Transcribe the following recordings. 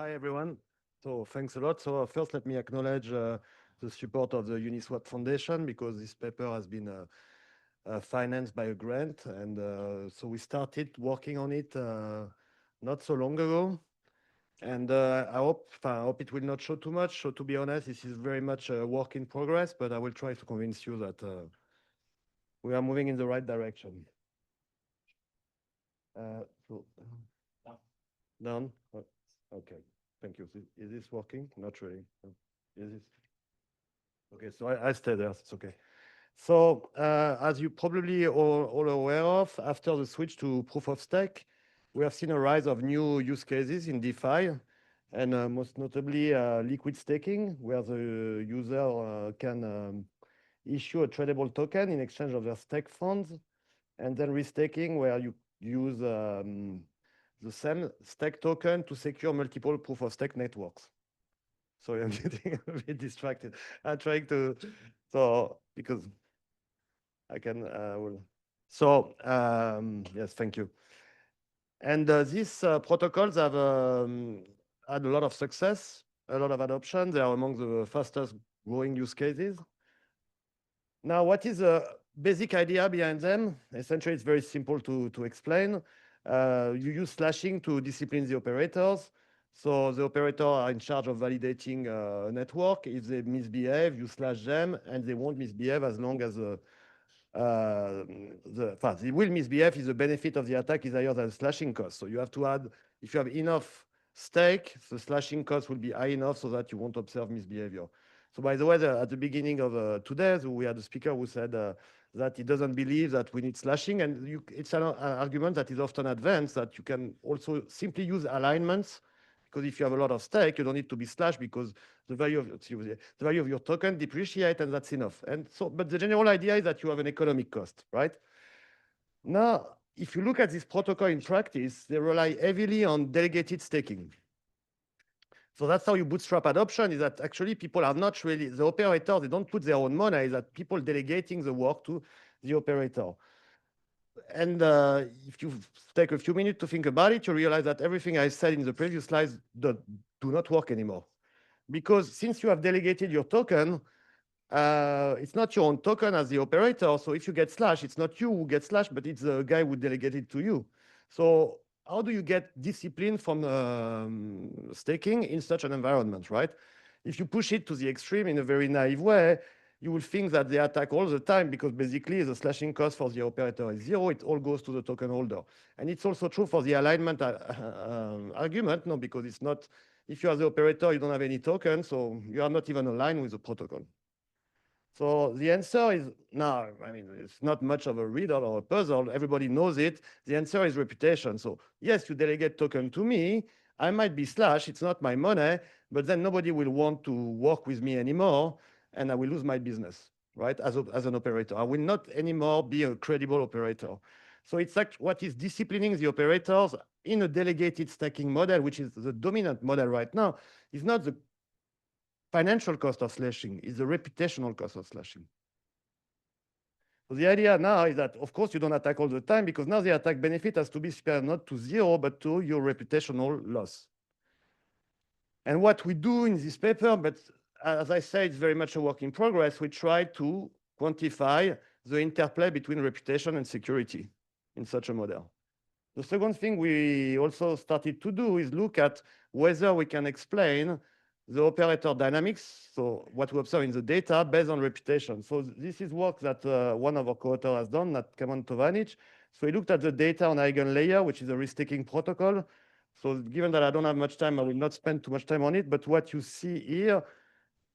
Hi, everyone. So thanks a lot. So first, let me acknowledge the support of the Uniswap Foundation because this paper has been financed by a grant. And so we started working on it not so long ago. And I hope it will not show too much. So to be honest, this is very much a work in progress, but I will try to convince you that we are moving in the right direction. So done. Okay. Thank you. Is this working? Not really. Is this? Okay, so I stay there. It's okay. So as you probably all aware of, after the switch to proof of stake, we have seen a rise of new use cases in DeFi, and most notably liquid staking, where the user can issue a tradable token in exchange of their stake funds, and then restaking, where you use the same stake token to secure multiple proof of stake networks. Sorry, I'm getting a bit distracted. I'm trying to, so because I can, yes, thank you. And these protocols have had a lot of success, a lot of adoption. They are among the fastest growing use cases. Now, what is the basic idea behind them? Essentially, it's very simple to explain. You use slashing to discipline the operators. So the operators are in charge of validating a network. If they misbehave, you slash them, and they won't misbehave as long as they will misbehave if the benefit of the attack is higher than the slashing cost. So you have to add, if you have enough stake, the slashing cost will be high enough so that you won't observe misbehavior. So by the way, at the beginning of today, we had a speaker who said that he doesn't believe that we need slashing. And it's an argument that is often advanced that you can also simply use alignments, because if you have a lot of stake, you don't need to be slashed because the value of your token depreciate, and that's enough. And so, but the general idea is that you have an economic cost, right? Now, if you look at this protocol in practice, they rely heavily on delegated staking. So that's how you bootstrap adoption, is that actually people are not really, the operator, they don't put their own money, is that people delegating the work to the operator. And if you take a few minutes to think about it, you realize that everything I said in the previous slides do not work anymore. Because since you have delegated your token, it's not your own token as the operator. So if you get slashed, it's not you who gets slashed, but it's the guy who delegated to you. So how do you get discipline from staking in such an environment, right? If you push it to the extreme in a very naive way, you will think that they attack all the time because basically the slashing cost for the operator is zero. It all goes to the token holder. And it's also true for the alignment argument, no, because it's not, if you are the operator, you don't have any token, so you are not even aligned with the protocol. So the answer is no. I mean, it's not much of a riddle or a puzzle. Everybody knows it. The answer is reputation. So yes, you delegate token to me. I might be slashed. It's not my money, but then nobody will want to work with me anymore, and I will lose my business, right? As an operator, I will not anymore be a credible operator. So it's like what is disciplining the operators in a delegated staking model, which is the dominant model right now, is not the financial cost of slashing, is the reputational cost of slashing. So the idea now is that, of course, you don't attack all the time because now the attack benefit has to be superior not to zero, but to your reputational loss. And what we do in this paper, but as I say, it's very much a work in progress, we try to quantify the interplay between reputation and security in such a model. The second thing we also started to do is look at whether we can explain the operator dynamics, so what we observe in the data based on reputation. So this is work that one of our co-authors has done, that Kaman Tovanic. So he looked at the data on EigenLayer, which is a restaking protocol. So given that I don't have much time, I will not spend too much time on it. But what you see here,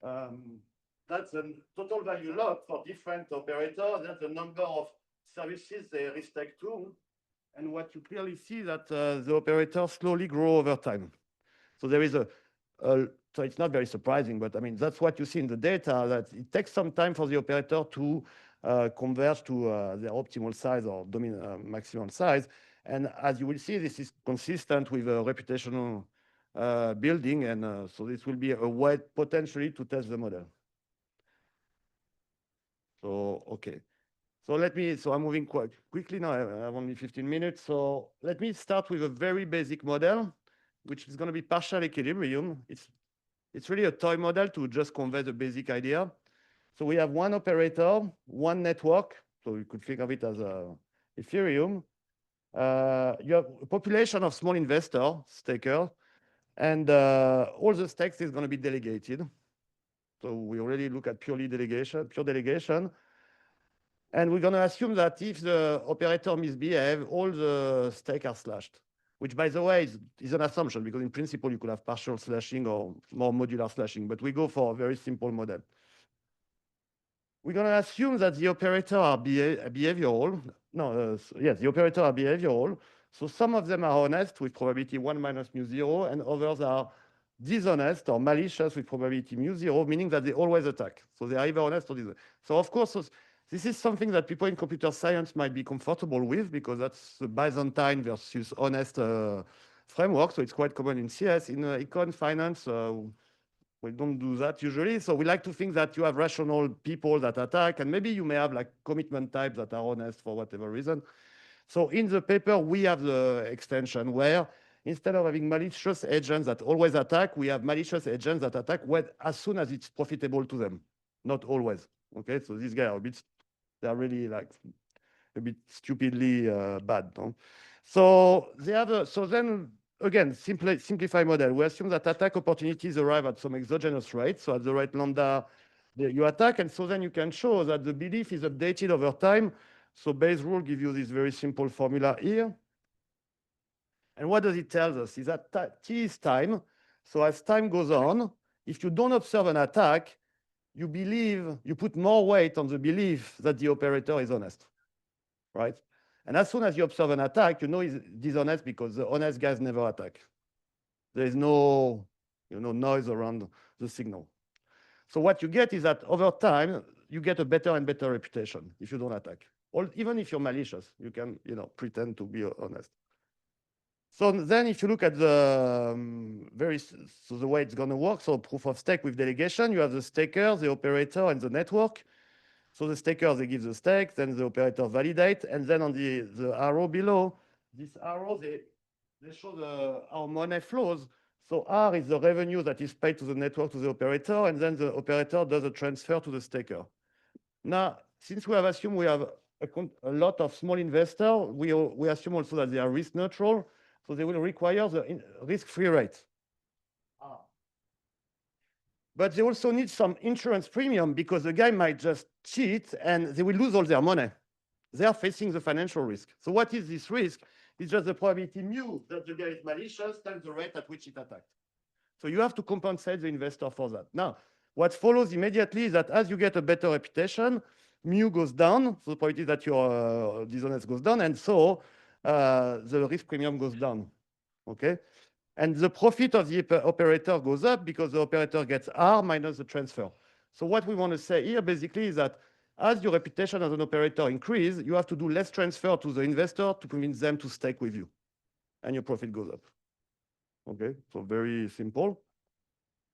that's the total value log for different operators. That's the number of services they restake to. And what you clearly see that the operators slowly grow over time. So there is so it's not very surprising, but I mean, that's what you see in the data, that it takes some time for the operator to converge to their optimal size or maximum size. And as you will see, this is consistent with a reputational building. And so this will be a way potentially to test the model. So, okay. So I'm moving quite quickly now. I have only 15 minutes. So let me start with a very basic model. which is going to be partial equilibrium. It's really a toy model to just convey the basic idea. So we have one operator, one network. So you could think of it as a Ethereum. You have a population of small investors, stakers, and all the stakes is going to be delegated. So we already look at pure delegation. And we're going to assume that if the operator misbehave, all the stakes are slashed, which, by the way, is an assumption, because in principle, you could have partial slashing or more modular slashing, but we go for a very simple model. We're going to assume that the operator are behavioral. The operator are behavioral. So some of them are honest with probability 1 minus mu 0, and others are dishonest or malicious with probability mu 0, meaning that they always attack. So they are either honest or dishonest. So of course, this is something that people in computer science might be comfortable with, because that's the Byzantine versus honest framework. So it's quite common in CS. In econ finance, we don't do that usually. So we like to think that you have rational people that attack, and maybe you may have like commitment types that are honest for whatever reason. So in the paper, we have the extension where instead of having malicious agents that always attack, we have malicious agents that attack as soon as it's profitable to them, not always. Okay, so these guys are they're really like a bit stupidly bad. No? So they have so then again, simplify model. We assume that attack opportunities arrive at some exogenous rate. So at the rate lambda, you attack. And so then you can show that the belief is updated over time. So Bayes' rule gives you this very simple formula here. And what does it tell us? Is that t is time. So as time goes on, if you don't observe an attack, you put more weight on the belief that the operator is honest, right? And as soon as you observe an attack, you know he's dishonest because the honest guys never attack. There is no noise around the signal. So what you get is that over time, you get a better and better reputation if you don't attack. Or even if you're malicious, you can pretend to be honest. So then if you look at the the way it's going to work, so proof of stake with delegation, you have the staker, the operator, and the network. So the stakers, they give the stake, then the operator validate, and then on the arrow below, this arrow, they show how money flows. So R is the revenue that is paid to the network, to the operator, and then the operator does a transfer to the staker. Now, since we have assumed we have a lot of small investors, we assume also that they are risk neutral, so they will require the risk-free rate. But they also need some insurance premium because the guy might just cheat and they will lose all their money. They are facing the financial risk. So what is this risk? It's just the probability mu that the guy is malicious times the rate at which it attacked. So you have to compensate the investor for that. Now, what follows immediately is that as you get a better reputation, mu goes down, so the probability that you're dishonest goes down, and so the risk premium goes down. Okay? And the profit of the operator goes up because the operator gets R minus the transfer. So what we want to say here basically is that as your reputation as an operator increases, you have to do less transfer to the investor to convince them to stake with you. And your profit goes up. Okay, so very simple.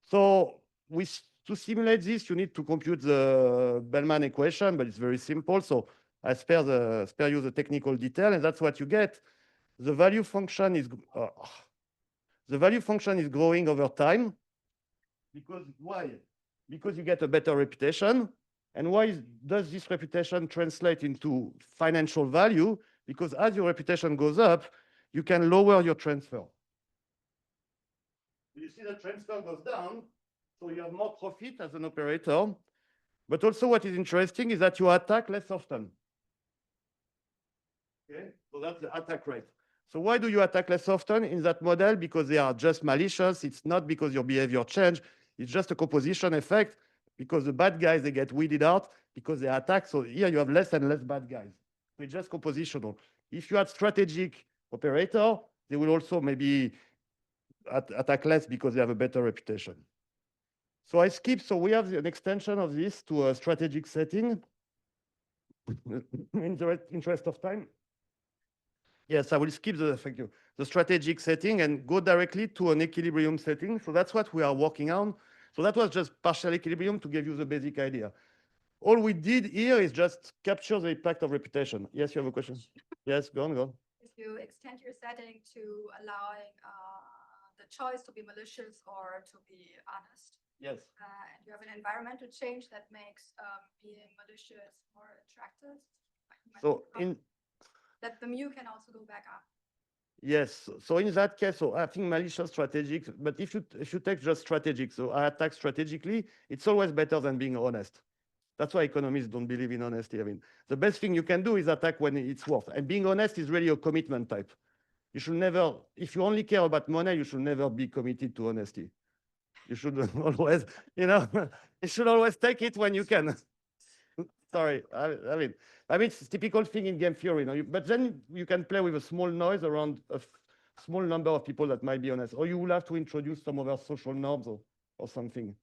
So to simulate this, you need to compute the Bellman equation, but it's very simple. So I spare you the technical detail, and that's what you get. The value function is growing over time. Because why? Because you get a better reputation. And why does this reputation translate into financial value? Because as your reputation goes up, you can lower your transfer. You see the transfer goes down, so you have more profit as an operator. But also what is interesting is that you attack less often. Okay, so that's the attack rate. So why do you attack less often in that model? Because they are just malicious. It's not because your behavior changed. It's just a composition effect because the bad guys, they get weeded out because they attack. So here you have less and less bad guys. So it's just compositional. If you had strategic operator, they will also maybe attack less because they have a better reputation. So I skip. So we have an extension of this to a strategic setting in the interest of time. Yes, I will skip the strategic setting and go directly to an equilibrium setting. So that's what we are working on. So that was just partial equilibrium to give you the basic idea. All we did here is just capture the impact of reputation. Yes, you have a question? Yes, go on. If you extend your setting to allowing the choice to be malicious or to be honest. Yes. And you have an environmental change that makes being malicious more attractive. So in that the mu can also go back up. Yes. So in that case, so I think malicious strategic, but if you take just strategic, so I attack strategically, it's always better than being honest. That's why economists don't believe in honesty. I mean, the best thing you can do is attack when it's worth. And being honest is really a commitment type. You should never, if you only care about money, you should never be committed to honesty. You should always, you should always take it when you can. Sorry, I mean, it's a typical thing in game theory, but then you can play with a small noise around a small number of people that might be honest, or you will have to introduce some other social norms or something.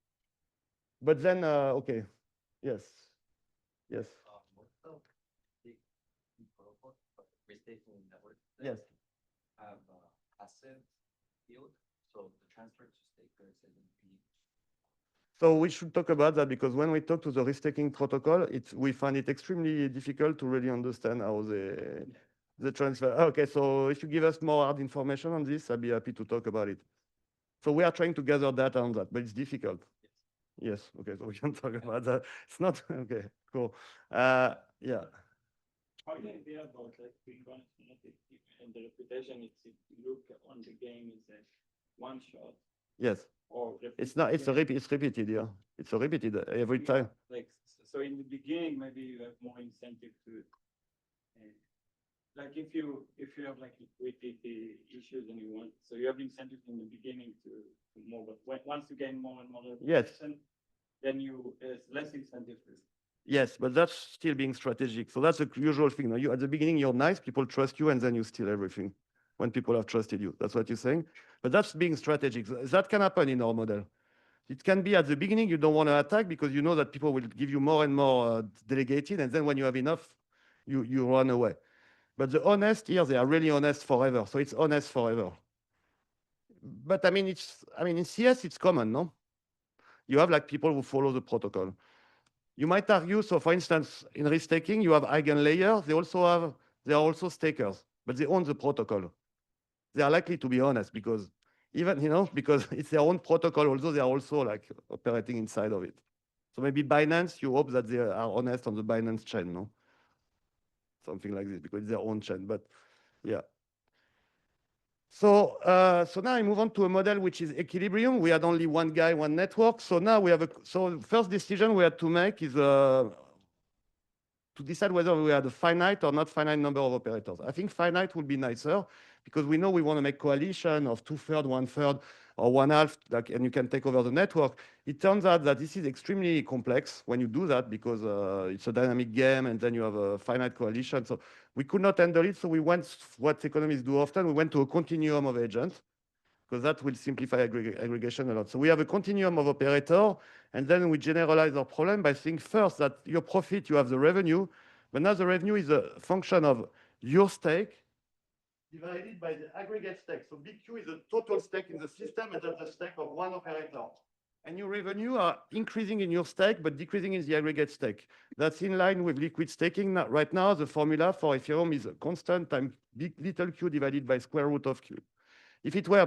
But then, okay, yes. Most of the protocol, restaking network, Yes. have passive field, so the transfer to stakers isn't being. So we should talk about that because when we talk to the restaking protocol, we find it extremely difficult to really understand how the transfer. Okay, so if you give us more hard information on this, I'd be happy to talk about it. So we are trying to gather data on that, but it's difficult. Yes, okay, so we can talk about that. It's not, okay, cool. Yeah. How do you feel about being honest and the reputation? If you look on the game, is a one shot. Yes. It's not. It's repeated. Yeah. It's repeated every time. So in the beginning, maybe you have more incentive to. If you have liquidity issues and you want, so you have incentive in the beginning to more, but once you gain more and more reputation, then there's less incentive. Yes, but that's still being strategic. So that's the usual thing. You at the beginning you're nice, people trust you, and then you steal everything when people have trusted you. That's what you're saying. But that's being strategic. That can happen in our model. It can be at the beginning you don't want to attack because you know that people will give you more and more delegated, and then when you have enough, you run away. But the honest here, they are really honest forever. So it's honest forever. But I mean, in CS, it's common, no? You have people who follow the protocol. You might argue, so for instance, in restaking, you have eigenlayers. They are also stakers, but they own the protocol. They are likely to be honest because because it's their own protocol, although they are also operating inside of it. So maybe Binance, you hope that they are honest on the Binance chain, no? Something like this, because it's their own chain, but yeah. So now I move on to a model which is equilibrium. We had only one guy, one network. So now we have so first decision we had to make is to decide whether we had a finite or not finite number of operators. I think finite would be nicer because we know we want to make coalition of 2/3, 1/3, or 1/2, and you can take over the network. It turns out that this is extremely complex when you do that because it's a dynamic game and then you have a finite coalition. So we could not handle it. So we went, what economists do often, we went to a continuum of agents because that will simplify aggregation a lot. So we have a continuum of operator, and then we generalize our problem by saying first that your profit, you have the revenue, but now the revenue is a function of your stake divided by the aggregate stake. So BQ is the total stake in the system, and that's the stake of one operator. And your revenue are increasing in your stake, but decreasing in the aggregate stake. That's in line with liquid staking. Right now, the formula for Ethereum is a constant times little q divided by square root of q. If it were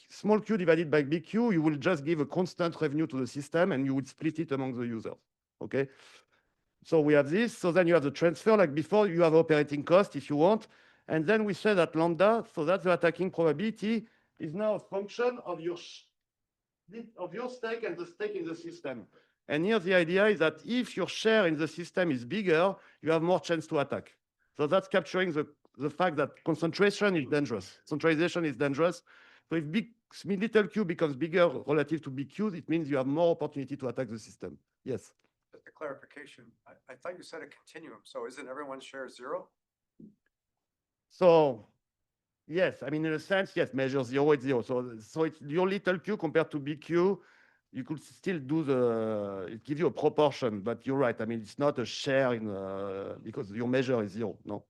small q divided by big Q, you will just give a constant revenue to the system and you would split it among the users. Okay. So we have this. So then you have the transfer like before, you have operating cost if you want. And then we say that lambda, so that the attacking probability is now a function of your stake and the stake in the system. And here the idea is that if your share in the system is bigger, you have more chance to attack. So that's capturing the fact that concentration is dangerous. Centralization is dangerous. So if little q becomes bigger relative to big q, it means you have more opportunity to attack the system. Yes. Just a clarification. I thought you said a continuum. So isn't everyone's share 0? So yes, I mean, in a sense, yes, measure 0 is 0. So it's your little q compared to big Q. You could still do it gives you a proportion, but you're right. I mean, it's not a share because your measure is 0. No.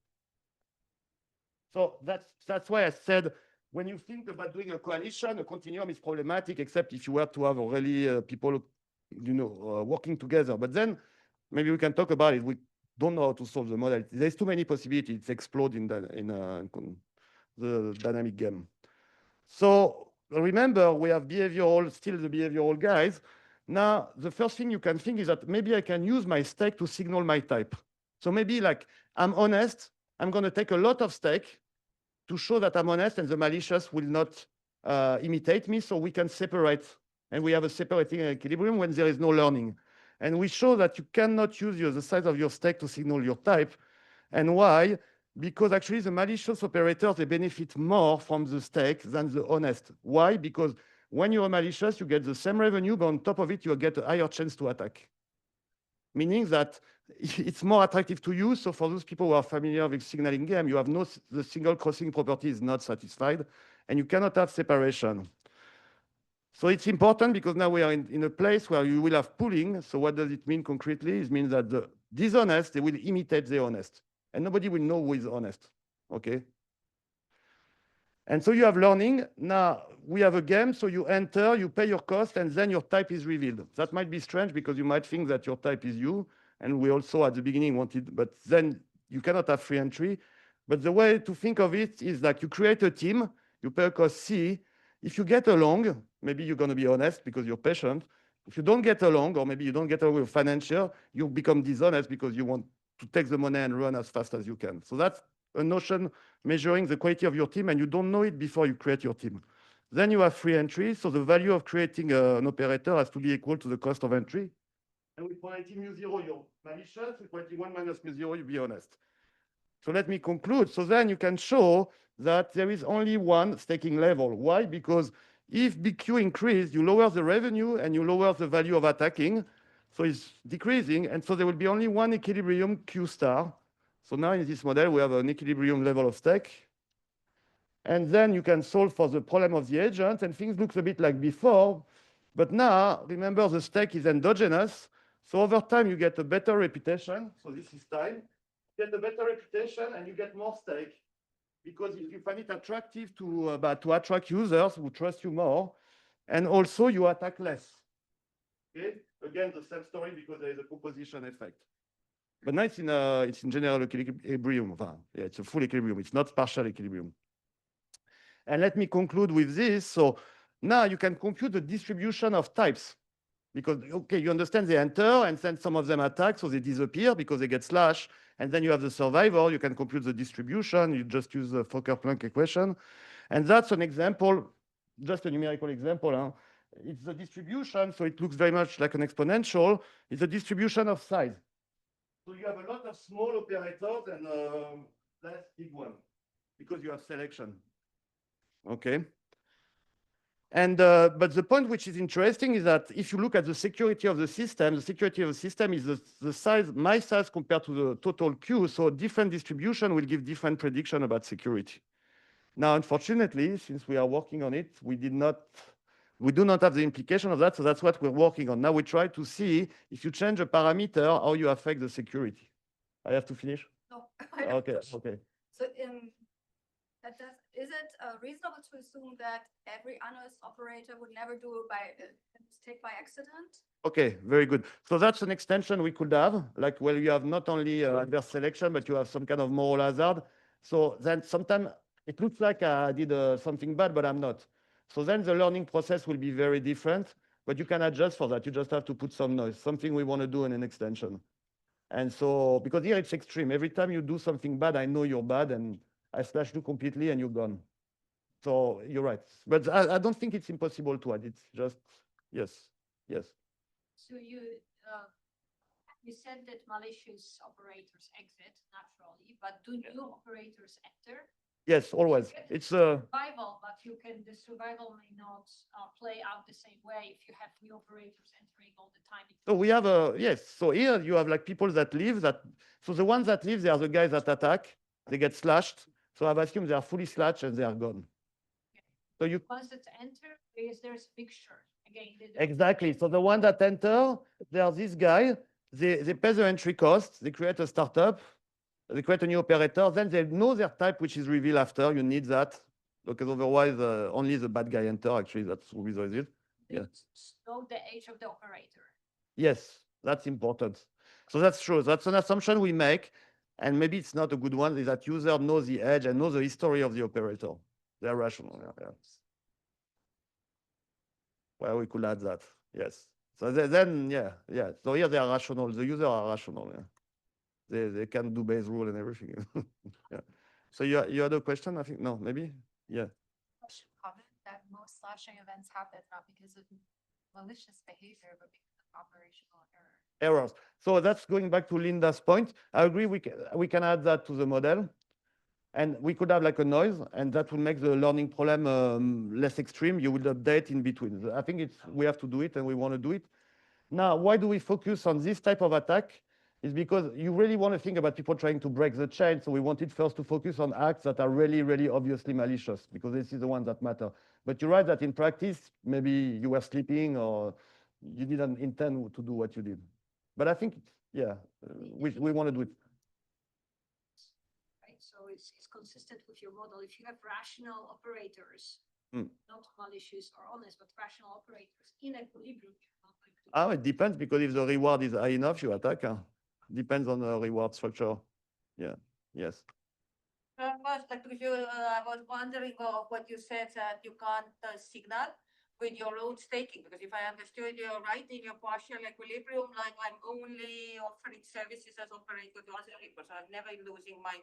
So that's why I said when you think about doing a coalition, a continuum is problematic, except if you were to have really people, working together. But then maybe we can talk about it. We don't know how to solve the model. There's too many possibilities. It's explode in the dynamic game. So remember, we have behavioral, still the behavioral guys. Now, the first thing you can think is that maybe I can use my stake to signal my type. So maybe like I'm honest, I'm going to take a lot of stake to show that I'm honest and the malicious will not imitate me, so we can separate, and we have a separating equilibrium when there is no learning. And we show that you cannot use the size of your stake to signal your type. And why? Because actually the malicious operators, they benefit more from the stake than the honest. Why? Because when you're malicious, you get the same revenue, but on top of it, you get a higher chance to attack. Meaning that it's more attractive to you. So for those people who are familiar with signaling game, you have the single crossing property is not satisfied, and you cannot have separation. So it's important because now we are in a place where you will have pooling. So what does it mean concretely? It means that the dishonest, they will imitate the honest, and nobody will know who is honest, okay? And so you have learning. Now we have a game, so you enter, you pay your cost, and then your type is revealed. That might be strange because you might think that your type is you, and we also at the beginning wanted, but then you cannot have free entry. But the way to think of it is like you create a team, you pay a cost C. If you get along, maybe you're going to be honest because you're patient. If you don't get along, or maybe you don't get along with financial, you become dishonest because you want to take the money and run as fast as you can. So that's a notion measuring the quality of your team, and you don't know it before you create your team. Then you have free entry. So the value of creating an operator has to be equal to the cost of entry. And with probability mu0, you're malicious. With probability 1 minus mu0, you'll be honest. So let me conclude. So then you can show that there is only one staking level. Why? Because if BQ increase, you lower the revenue and you lower the value of attacking. So it's decreasing. And so there will be only one equilibrium Q star. So now in this model, we have an equilibrium level of stake. And then you can solve for the problem of the agent, and things look a bit like before. But now, remember, the stake is endogenous. So over time, you get a better reputation. So this is time. You get a better reputation, and you get more stake. Because you find it attractive to attract users who trust you more. And also, you attack less. Okay? Again, the same story because there is a composition effect. But now it's in general equilibrium. Yeah, it's a full equilibrium. It's not partial equilibrium. And let me conclude with this. So now you can compute the distribution of types. Because, okay, you understand they enter, and then some of them attack, so they disappear because they get slashed. And then you have the survivor. You can compute the distribution. You just use the Fokker-Planck equation. And that's an example, just a numerical example. Huh? It's the distribution, so it looks very much like an exponential. It's a distribution of size. So you have a lot of small operators and less big one because you have selection. Okay. And but the point which is interesting is that if you look at the security of the system is the size, my size compared to the total Q. So different distribution will give different prediction about security. Now, unfortunately, since we are working on it, we do not have the implication of that. So that's what we're working on. Now we try to see if you change a parameter, how you affect the security. I have to finish? No. Okay, okay. So is it reasonable to assume that every honest operator would never do a mistake by accident? Okay, very good. So that's an extension we could have, like where you have not only adverse selection, but you have some kind of moral hazard. So then sometimes it looks like I did something bad, but I'm not. So then the learning process will be very different, but you can adjust for that. You just have to put some noise, something we want to do in an extension. And so, because here it's extreme. Every time you do something bad, I know you're bad, and I slash you completely, and you're gone. So you're right. But I don't think it's impossible to add. It's just, yes, yes. So you said that malicious operators exit naturally, but do new operators enter? Yes, always. It's survival, but the survival may not play out the same way if you have new operators entering all the time. So we have yes. So here you have like people that leave. So the ones that leave, they are the guys that attack. They get slashed. So I've assumed they are fully slashed and they are gone. Okay. So you ones that enter, there's a mixture again. Exactly. So the one that enter, they are this guy. They pay the entry cost. They create a startup. They create a new operator. Then they know their type, which is revealed after. You need that because otherwise only the bad guy enter. Actually, that's who is it. Yeah. Know the age of the operator. Yes, that's important. So that's true. That's an assumption we make, and maybe it's not a good one. Is that user knows the edge and knows the history of the operator. They're rational. Yeah. Well, we could add that, yes. So then, yeah. So here they are rational. The users are rational. Yeah. They can do base rule and everything. Yeah. So you had a question? I think no, maybe. Yeah. Question comment that most slashing events happen not because of malicious behavior, but because of operational error. Errors. So that's going back to Linda's point. I agree. We can add that to the model, and we could have like a noise, and that will make the learning problem less extreme. You would update in between. I think we have to do it, and we want to do it. Now, why do we focus on this type of attack? Is because you really want to think about people trying to break the chain. So we wanted first to focus on acts that are really, really obviously malicious, because this is the ones that matter. But you're right that in practice, maybe you were sleeping or you didn't intend to do what you did. But I think, yeah, we want to do it. Right, so it's consistent with your model. If you have rational operators, Mm. not malicious or honest, but rational operators in equilibrium, you're not going to. It depends, because if the reward is high enough, you attack. Depends on the reward structure. Yeah, yes. I was wondering of what you said that you can't signal with your own staking, because if I understood you right, in your partial equilibrium, like I'm only offering services as operator to other people, so I'm never losing my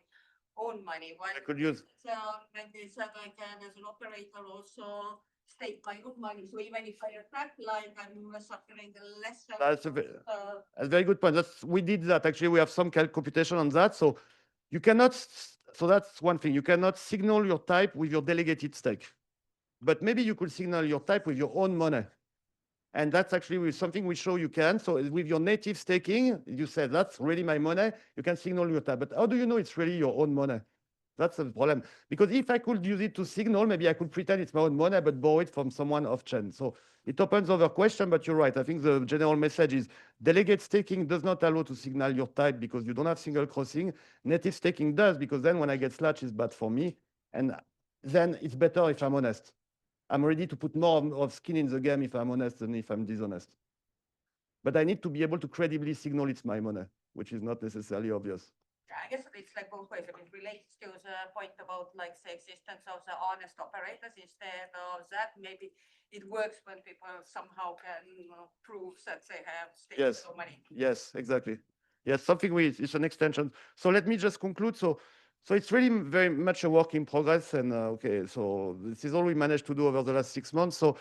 own money. I could use. So when they said I can, as an operator, also stake my own money, so even if I attack, like I'm suffering less. That's a very good point. We did that. Actually, we have some computation on that. So you cannot, so that's one thing. You cannot signal your type with your delegated stake. But maybe you could signal your type with your own money. And that's actually something we show you can. So with your native staking, you said, that's really my money. You can signal your type. But how do you know it's really your own money? That's the problem. Because if I could use it to signal, maybe I could pretend it's my own money, but borrow it from someone off-chain. So it opens other question, but you're right. I think the general message is delegate staking does not allow to signal your type because you don't have single crossing. Native staking does, because then when I get slashed, it's bad for me. And then it's better if I'm honest. I'm ready to put more of skin in the game if I'm honest than if I'm dishonest. But I need to be able to credibly signal it's my money, which is not necessarily obvious. I guess it's like both ways. I mean, it relates to the point about like the existence of the honest operators. Instead of that, maybe it works when people somehow can prove that they have staked so money. Yes, exactly. Yes, something it's an extension. So let me just conclude. So it's really very much a work in progress. And okay, so this is all we managed to do over the last 6 months. So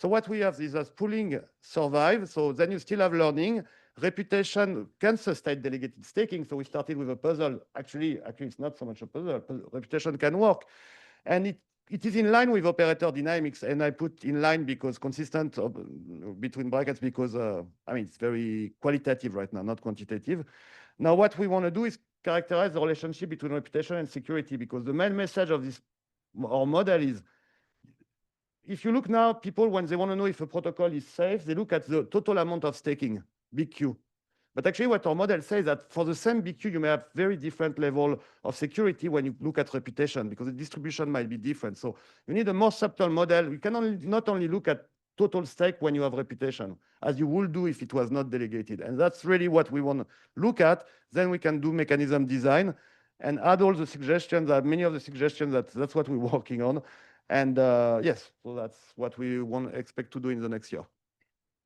what we have is as pooling survive. So then you still have learning. Reputation can sustain delegated staking. So we started with a puzzle. Actually, it's not so much a puzzle. Reputation can work. And it is in line with operator dynamics. And I put in line because consistent between brackets, because I mean, it's very qualitative right now, not quantitative. Now, what we want to do is characterize the relationship between reputation and security, because the main message of our model is, if you look now, people, when they want to know if a protocol is safe, they look at the total amount of staking, big Q. But actually what our model says that for the same big Q, you may have very different level of security when you look at reputation, because the distribution might be different. So you need a more subtle model. You can not only look at total stake when you have reputation, as you would do if it was not delegated. And that's really what we want to look at. Then we can do mechanism design and add all the suggestions, many of the suggestions, that's what we're working on. And yes, so that's what we expect to do in the next year.